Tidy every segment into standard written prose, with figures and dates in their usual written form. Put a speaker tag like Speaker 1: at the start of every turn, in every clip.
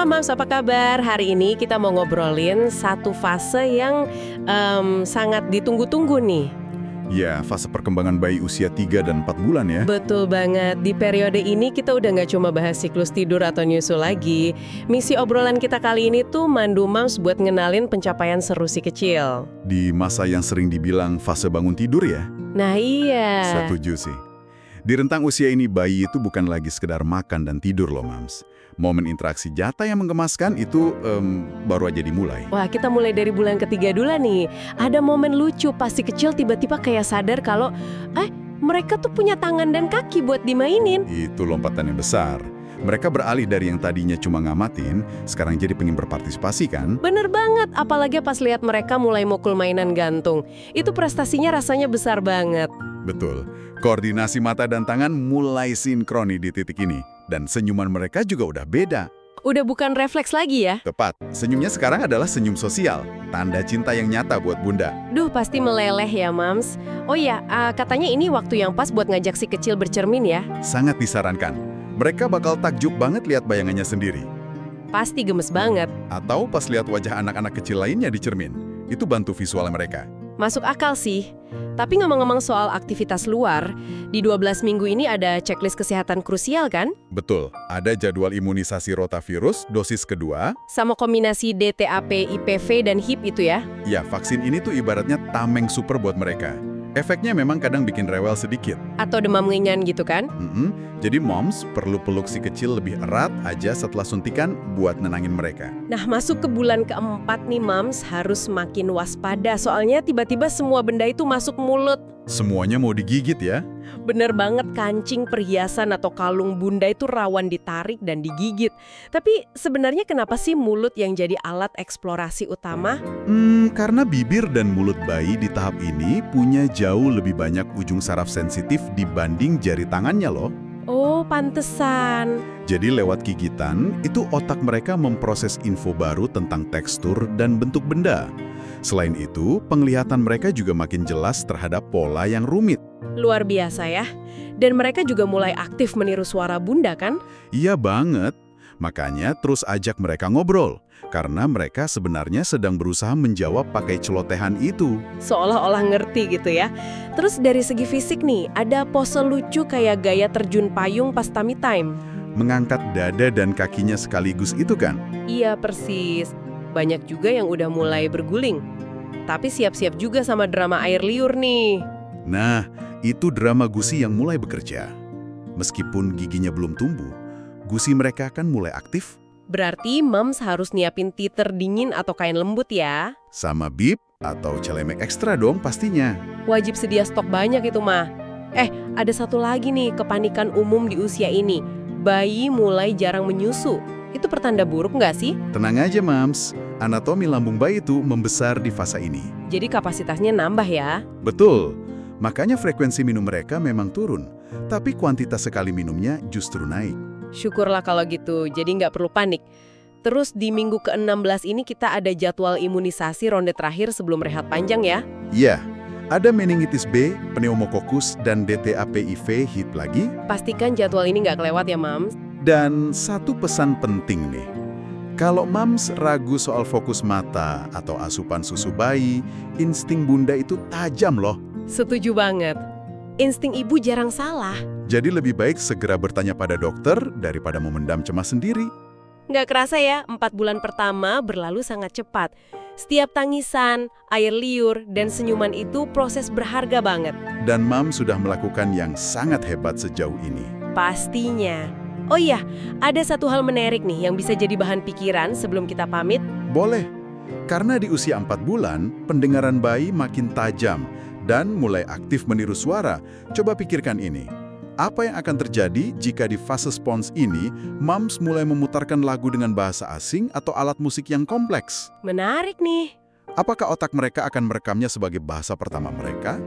Speaker 1: Mams, apa kabar? Hari ini kita mau ngobrolin satu fase yang sangat ditunggu-tunggu nih.
Speaker 2: Ya, fase perkembangan bayi usia 3 dan 4 bulan ya.
Speaker 1: Betul banget, di periode ini kita udah nggak cuma bahas siklus tidur atau nyusu lagi. Misi obrolan kita kali ini tuh mandu Mams buat ngenalin pencapaian seru si kecil.
Speaker 2: Di masa yang sering dibilang fase bangun tidur ya.
Speaker 1: Nah iya.
Speaker 2: Setuju sih. Di rentang usia ini bayi itu bukan lagi sekedar makan dan tidur loh, Mams. Momen interaksi nyata yang menggemaskan itu baru aja dimulai.
Speaker 1: Wah, kita mulai dari bulan ketiga dulu nih. Ada momen lucu pas si kecil tiba-tiba kayak sadar kalau mereka tuh punya tangan dan kaki buat dimainin.
Speaker 2: Itu lompatan yang besar. Mereka beralih dari yang tadinya cuma ngamatin, sekarang jadi pengen berpartisipasi kan?
Speaker 1: Bener banget, apalagi pas lihat mereka mulai mukul mainan gantung. Itu prestasinya rasanya besar banget.
Speaker 2: Betul. Koordinasi mata dan tangan mulai sinkroni di titik ini. Dan senyuman mereka juga udah beda.
Speaker 1: Udah bukan refleks lagi ya?
Speaker 2: Tepat, senyumnya sekarang adalah senyum sosial. Tanda cinta yang nyata buat bunda.
Speaker 1: Duh, pasti meleleh ya, Mams. Oh iya, katanya ini waktu yang pas buat ngajak si kecil bercermin ya?
Speaker 2: Sangat disarankan. Mereka bakal takjub banget lihat bayangannya sendiri.
Speaker 1: Pasti gemes banget.
Speaker 2: Atau pas lihat wajah anak-anak kecil lainnya di cermin. Itu bantu visual mereka.
Speaker 1: Masuk akal sih. Tapi ngomong-ngomong soal aktivitas luar, di 12 minggu ini ada checklist kesehatan krusial kan?
Speaker 2: Betul, ada jadwal imunisasi rotavirus dosis kedua.
Speaker 1: Sama kombinasi DTaP, IPV, dan HIP itu ya?
Speaker 2: Ya, vaksin ini tuh ibaratnya tameng super buat mereka. Efeknya memang kadang bikin rewel sedikit.
Speaker 1: Atau demam ringan gitu kan?
Speaker 2: Jadi moms perlu peluk si kecil lebih erat aja setelah suntikan buat nenangin mereka.
Speaker 1: Nah, masuk ke bulan keempat nih, Mams, harus makin waspada. Soalnya tiba-tiba semua benda itu masuk mulut.
Speaker 2: Semuanya mau digigit ya?
Speaker 1: Bener banget, kancing, perhiasan, atau kalung bunda itu rawan ditarik dan digigit. Tapi sebenarnya kenapa sih mulut yang jadi alat eksplorasi utama?
Speaker 2: Karena bibir dan mulut bayi di tahap ini punya jauh lebih banyak ujung saraf sensitif dibanding jari tangannya loh.
Speaker 1: Oh, pantesan.
Speaker 2: Jadi lewat gigitan, itu otak mereka memproses info baru tentang tekstur dan bentuk benda. Selain itu, penglihatan mereka juga makin jelas terhadap pola yang rumit.
Speaker 1: Luar biasa ya. Dan mereka juga mulai aktif meniru suara bunda kan?
Speaker 2: Iya banget. Makanya terus ajak mereka ngobrol. Karena mereka sebenarnya sedang berusaha menjawab pakai celotehan itu.
Speaker 1: Seolah-olah ngerti gitu ya. Terus dari segi fisik nih, ada pose lucu kayak gaya terjun payung pas tummy time.
Speaker 2: Mengangkat dada dan kakinya sekaligus itu kan?
Speaker 1: Iya persis. Banyak juga yang udah mulai berguling. Tapi siap-siap juga sama drama air liur nih.
Speaker 2: Nah, itu drama gusi yang mulai bekerja. Meskipun giginya belum tumbuh, gusi mereka kan mulai aktif.
Speaker 1: Berarti Mams harus nyiapin titer dingin atau kain lembut ya.
Speaker 2: Sama bib atau celemek ekstra dong pastinya.
Speaker 1: Wajib sedia stok banyak itu mah. Ada satu lagi nih kepanikan umum di usia ini. Bayi mulai jarang menyusu. Itu pertanda buruk nggak sih?
Speaker 2: Tenang aja, Mams. Anatomi lambung bayi itu membesar di fase ini.
Speaker 1: Jadi kapasitasnya nambah ya?
Speaker 2: Betul. Makanya frekuensi minum mereka memang turun. Tapi kuantitas sekali minumnya justru naik.
Speaker 1: Syukurlah kalau gitu, jadi nggak perlu panik. Terus di minggu ke-16 ini kita ada jadwal imunisasi ronde terakhir sebelum rehat panjang ya?
Speaker 2: Iya, ada meningitis B, pneumokokus, dan DTaP-IV HIP lagi.
Speaker 1: Pastikan jadwal ini nggak kelewat ya, Mams.
Speaker 2: Dan satu pesan penting nih. Kalau Mams ragu soal fokus mata atau asupan susu bayi, insting bunda itu tajam loh.
Speaker 1: Setuju banget. Insting ibu jarang salah.
Speaker 2: Jadi lebih baik segera bertanya pada dokter daripada memendam cemas sendiri.
Speaker 1: Nggak kerasa ya, 4 bulan pertama berlalu sangat cepat. Setiap tangisan, air liur, dan senyuman itu proses berharga banget.
Speaker 2: Dan Mams sudah melakukan yang sangat hebat sejauh ini.
Speaker 1: Pastinya. Oh iya, ada satu hal menarik nih yang bisa jadi bahan pikiran sebelum kita pamit.
Speaker 2: Boleh, karena di usia 4 bulan, pendengaran bayi makin tajam dan mulai aktif meniru suara. Coba pikirkan ini. Apa yang akan terjadi jika di fase spons ini, Mams mulai memutarkan lagu dengan bahasa asing atau alat musik yang kompleks?
Speaker 1: Menarik nih.
Speaker 2: Apakah otak mereka akan merekamnya sebagai bahasa pertama mereka?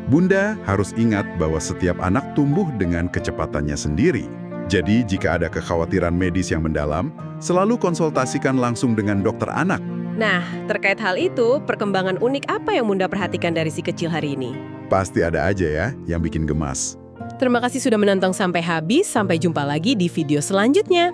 Speaker 2: Bunda harus ingat bahwa setiap anak tumbuh dengan kecepatannya sendiri. Jadi, jika ada kekhawatiran medis yang mendalam, selalu konsultasikan langsung dengan dokter anak.
Speaker 1: Nah, terkait hal itu, perkembangan unik apa yang Bunda perhatikan dari si kecil hari ini?
Speaker 2: Pasti ada aja ya yang bikin gemas.
Speaker 1: Terima kasih sudah menonton sampai habis. Sampai jumpa lagi di video selanjutnya.